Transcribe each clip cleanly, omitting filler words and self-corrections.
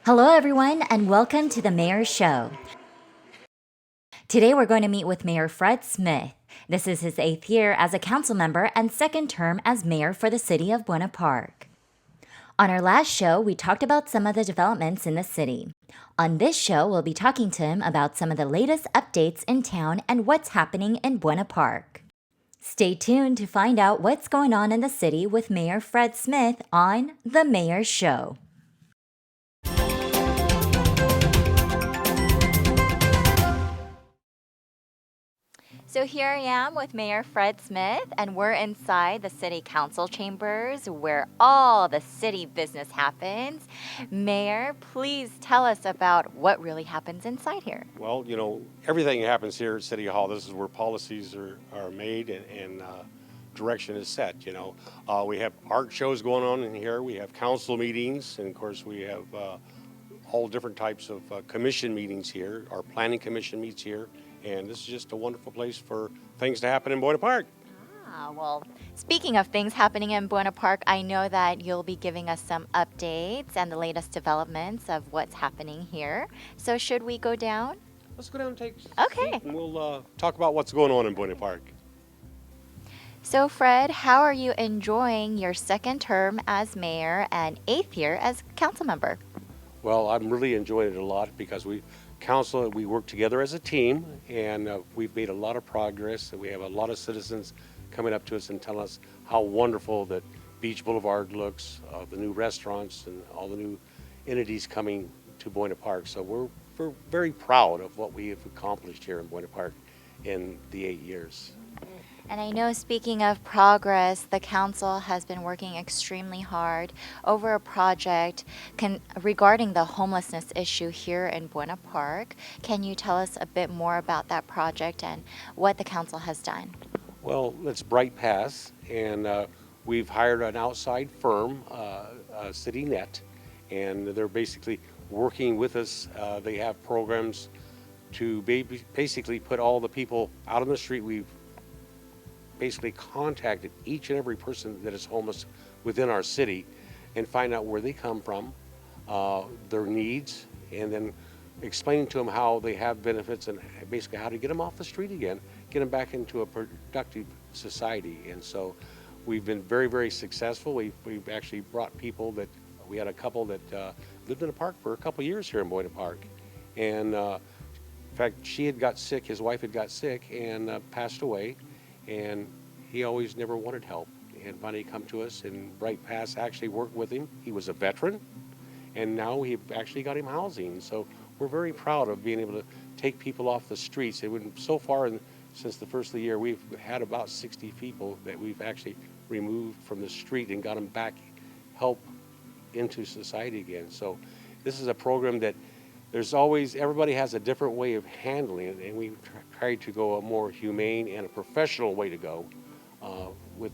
Hello, everyone, and welcome to the Mayor's Show. Today, we're going to meet with Mayor Fred Smith. This is his 8th year as a council member and second term as mayor for the city of Buena Park. On our last show, we talked about some of the developments in the city. On this show, we'll be talking to him about some of the latest updates in town and what's happening in Buena Park. Stay tuned to find out what's going on in the city with Mayor Fred Smith on The Mayor's Show. So here I am with Mayor Fred Smith, and we're inside the City Council chambers where all the city business happens. Mayor, please tell us about what really happens inside here. Well, everything happens here at City Hall. This is where policies are made and direction is set. We have art shows going on in here. We have council meetings, and of course we have all different types of commission meetings here. Our planning commission meets here, and this is just a wonderful place for things to happen in Buena Park. Well, speaking of things happening in Buena Park, I know that you'll be giving us some updates and the latest developments of what's happening here. So should we go down? Let's go down and take Okay. a seat, and we'll talk about what's going on in Buena Park. So Fred, how are you enjoying your second term as mayor and 8th year as council member? Well, I'm really enjoying it a lot because we work together as a team, and we've made a lot of progress. And we have a lot of citizens coming up to us and telling us how wonderful that Beach Boulevard looks, the new restaurants and all the new entities coming to Buena Park. So we're very proud of what we have accomplished here in Buena Park in the 8 years. And I know, speaking of progress, the council has been working extremely hard over a project regarding the homelessness issue here in Buena Park. Can you tell us a bit more about that project and what the council has done? Well, it's Bright Paths, and we've hired an outside firm, CityNet, and they're basically working with us. They have programs to basically put all the people out on the street. We've basically contacted each and every person that is homeless within our city and find out where they come from, their needs, and then explaining to them how they have benefits and basically how to get them off the street again, get them back into a productive society. And so we've been very, very successful. We've actually brought people we had a couple that lived in a park for a couple years here in Buena Park. And in fact, she had got sick, his wife had got sick and passed away. And he always never wanted help. And finally come to us, and Bright Paths actually worked with him. He was a veteran, and now we actually got him housing. So we're very proud of being able to take people off the streets. So far, since the first of the year, we've had about 60 people that we've actually removed from the street and got them back, help into society again. So this is a program that everybody has a different way of handling it, and we tried to go a more humane and a professional way to go with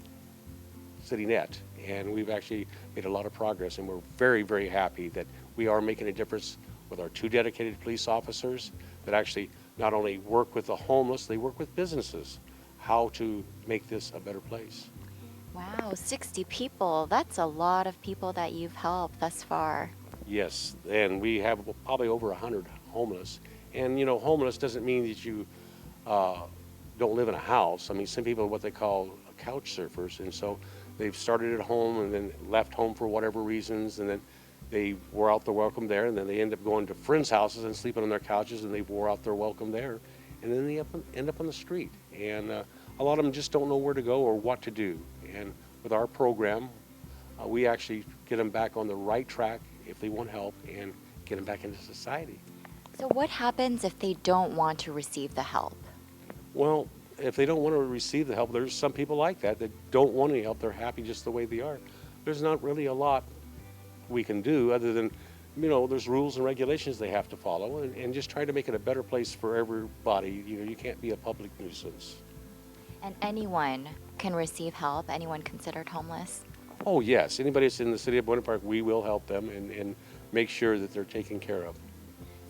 CityNet. And we've actually made a lot of progress, and we're very, very happy that we are making a difference with our 2 dedicated police officers that actually not only work with the homeless, they work with businesses, how to make this a better place. Wow, 60 people. That's a lot of people that you've helped thus far. Yes, and we have probably over 100 homeless. And homeless doesn't mean that you don't live in a house. I mean, some people are what they call couch surfers, and so they've started at home and then left home for whatever reasons, and then they wore out their welcome there, and then they end up going to friends' houses and sleeping on their couches, and they wore out their welcome there, and then they end up on the street. And a lot of them just don't know where to go or what to do. And with our program, we actually get them back on the right track if they want help and get them back into society. So what happens if they don't want to receive the help? Well, if they don't want to receive the help, there's some people like that don't want any help. They're happy just the way they are. There's not really a lot we can do other than, there's rules and regulations they have to follow, and just try to make it a better place for everybody. You can't be a public nuisance. And anyone can receive help, anyone considered homeless? Oh, yes. Anybody that's in the city of Buena Park, we will help them and make sure that they're taken care of.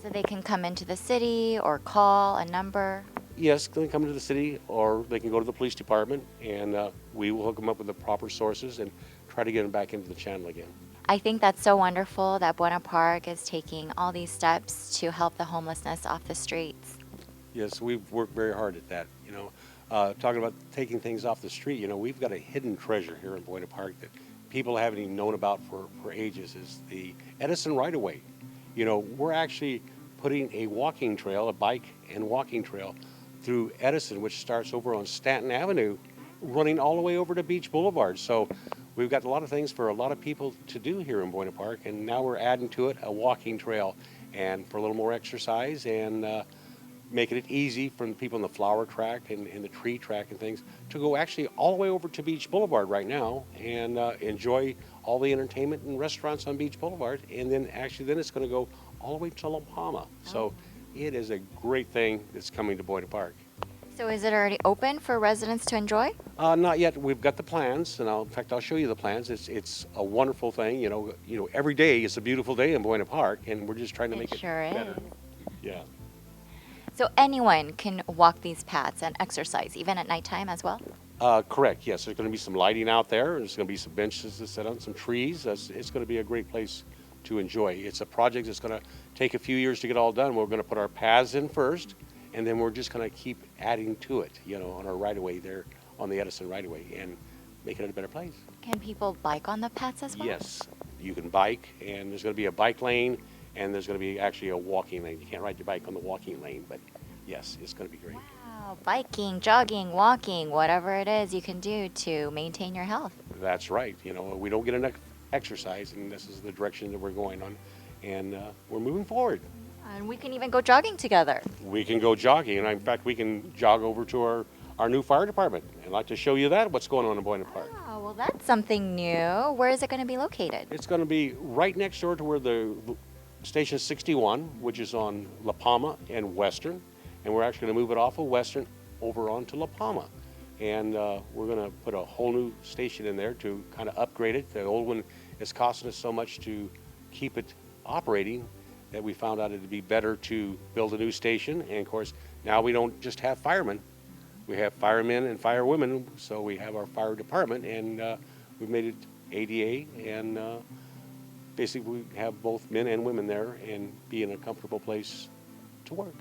So they can come into the city or call a number? Yes, they can come to the city, or they can go to the police department, and we will hook them up with the proper sources and try to get them back into the channel again. I think that's so wonderful that Buena Park is taking all these steps to help the homelessness off the streets. Yes, we've worked very hard at that. Talking about taking things off the street, we've got a hidden treasure here in Buena Park that people haven't even known about for ages is the Edison right of way. We're actually putting a walking trail, a bike and walking trail through Edison, which starts over on Stanton Avenue, running all the way over to Beach Boulevard. So we've got a lot of things for a lot of people to do here in Buena Park, and now we're adding to it a walking trail and for a little more exercise and making it easy for the people in the flower track and the tree track and things to go actually all the way over to Beach Boulevard right now and enjoy all the entertainment and restaurants on Beach Boulevard. And then it's going to go all the way to La Palma. So it is a great thing that's coming to Buena Park. So is it already open for residents to enjoy? Not yet. We've got the plans, and in fact, I'll show you the plans. It's a wonderful thing. Every day is a beautiful day in Buena Park, and we're just trying to make it sure is. better. Yeah. So anyone can walk these paths and exercise, even at nighttime as well? Correct. Yes, there's going to be some lighting out there. There's going to be some benches to sit on, some trees. It's going to be a great place to enjoy. It's a project that's going to take a few years to get all done. We're going to put our paths in first, and then we're just going to keep adding to it, on our right-of-way there, on the Edison right-of-way, and making it a better place. Can people bike on the paths as well? Yes, you can bike, and there's going to be a bike lane, and there's going to be actually a walking lane. You can't ride your bike on the walking lane, but yes, it's going to be great. Wow, biking, jogging, walking, whatever it is you can do to maintain your health. That's right. We don't get enough exercise, and this is the direction that we're going on, and we're moving forward. And we can even go jogging together. We can go jogging, and in fact, we can jog over to our new fire department. I'd like to show you what's going on in Buena Park. Oh, well, that's something new. Where is it going to be located? It's going to be right next door to where the Station 61, which is on La Palma and Western, and we're actually going to move it off of Western over onto La Palma. And we're going to put a whole new station in there to kind of upgrade it. The old one is costing us so much to keep it operating that we found out it'd be better to build a new station. And of course, now we don't just have firemen. We have firemen and firewomen, so we have our fire department, and we've made it ADA, and basically we have both men and women there and be in a comfortable place to work.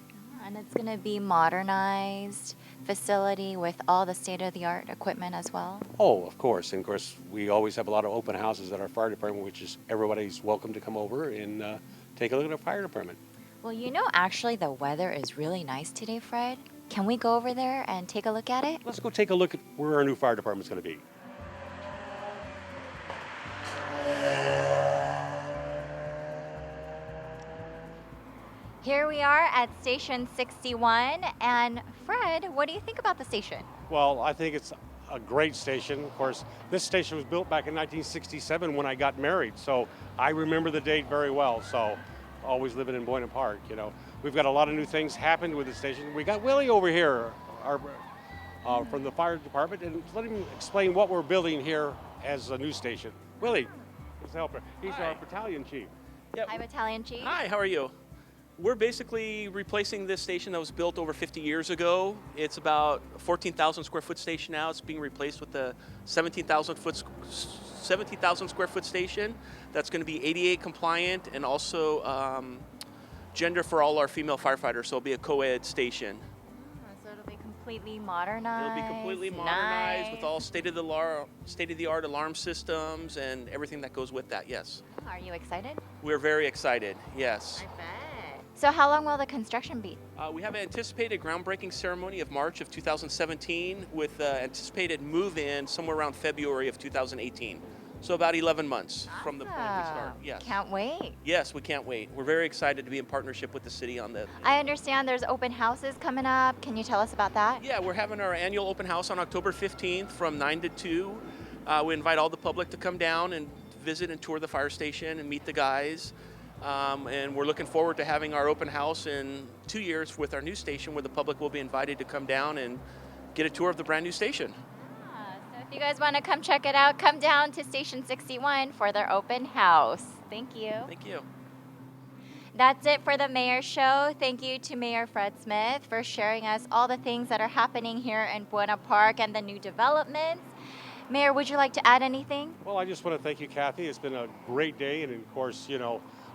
And it's going to be modernized facility with all the state-of-the-art equipment as well? Oh, of course. And of course, we always have a lot of open houses at our fire department, which is everybody's welcome to come over and take a look at our fire department. Well, actually the weather is really nice today, Fred. Can we go over there and take a look at it? Let's go take a look at where our new fire department's going to be. Here we are at Station 61. And Fred, what do you think about the station? Well, I think it's a great station. Of course, this station was built back in 1967 when I got married, so I remember the date very well. So, always living in Buena Park, We've got a lot of new things happened with the station. We got Willie over here, from the fire department, and let him explain what we're building here as a new station. Willie, let's help her. He's Hi. our battalion chief. Yep. Hi, Battalion Chief. Hi, how are you? We're basically replacing this station that was built over 50 years ago. It's about a 14,000 square foot station now. It's being replaced with the 17,000 square foot station that's going to be ADA compliant and also gender for all our female firefighters. So it'll be a co-ed station. So it'll be completely modernized. It'll be completely modernized nice. with all state-of-the-art alarm systems and everything that goes with that. Yes, Are you excited? we're very excited. Yes. bet. So how long will the construction be? We have an anticipated groundbreaking ceremony of March of 2017 with anticipated move-in somewhere around February of 2018. So about 11 months from the point we start. Awesome. Yes. Can't wait. Yes, we can't wait. We're very excited to be in partnership with the city on the. I understand there's open houses coming up. Can you tell us about that? Yeah, we're having our annual open house on October 15th from 9 to 2. We invite all the public to come down and visit and tour the fire station and meet the guys. And we're looking forward to having our open house in 2 years with our new station where the public will be invited to come down and get a tour of the brand new station. So if you guys want to come check it out, come down to Station 61 for their open house. Thank you. Thank you. That's it for the Mayor Show. Thank you to Mayor Fred Smith for sharing us all the things that are happening here in Buena Park and the new developments. Mayor, would you like to add anything? Well, I just want to thank you, Kathy. It's been a great day, and of course,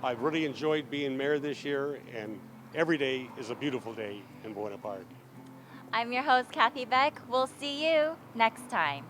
I've really enjoyed being mayor this year, and every day is a beautiful day in Buena Park. I'm your host, Kathy Beck. We'll see you next time.